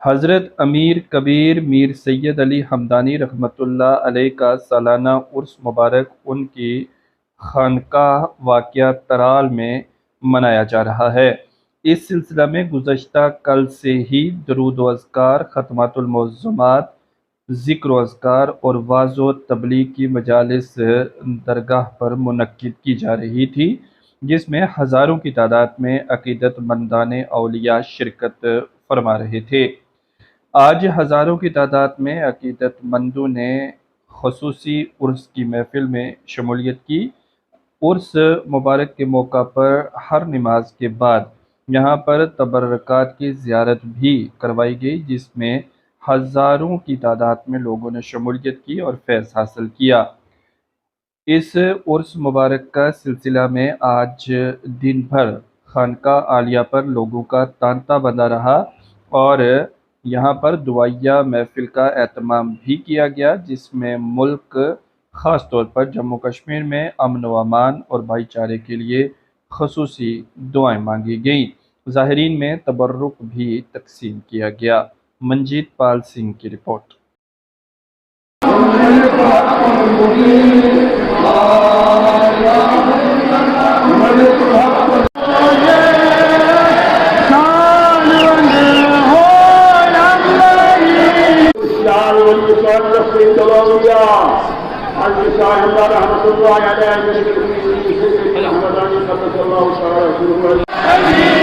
حضرت امیر کبیر میر سید علی ہمدانی رحمۃ اللہ علیہ کا سالانہ عرس مبارک ان کی خانقاہ واقع ترال میں منایا جا رہا ہے۔ اس سلسلہ میں گزشتہ کل سے ہی درود و اذکار، ختمات المعظمات، ذکر و اذکار اور وعظ و تبلیغ کی مجالس درگاہ پر منعقد کی جا رہی تھی، جس میں ہزاروں کی تعداد میں عقیدت مندان اولیاء شرکت فرما رہے تھے۔ آج ہزاروں کی تعداد میں عقیدت مندوں نے خصوصی عرس کی محفل میں شمولیت کی۔ عرس مبارک کے موقع پر ہر نماز کے بعد یہاں پر تبرکات کی زیارت بھی کروائی گئی، جس میں ہزاروں کی تعداد میں لوگوں نے شمولیت کی اور فیض حاصل کیا۔ اس عرس مبارک کا سلسلہ میں آج دن بھر خانقاہ عالیہ پر لوگوں کا تانتا بندھا رہا اور یہاں پر دعائیہ محفل کا اہتمام بھی کیا گیا، جس میں ملک خاص طور پر جموں کشمیر میں امن و امان اور بھائی چارے کے لیے خصوصی دعائیں مانگی گئیں۔ زائرین میں تبرک بھی تقسیم کیا گیا۔ منجیت پال سنگھ کی رپورٹ۔ رحمۃ اللہ علیہ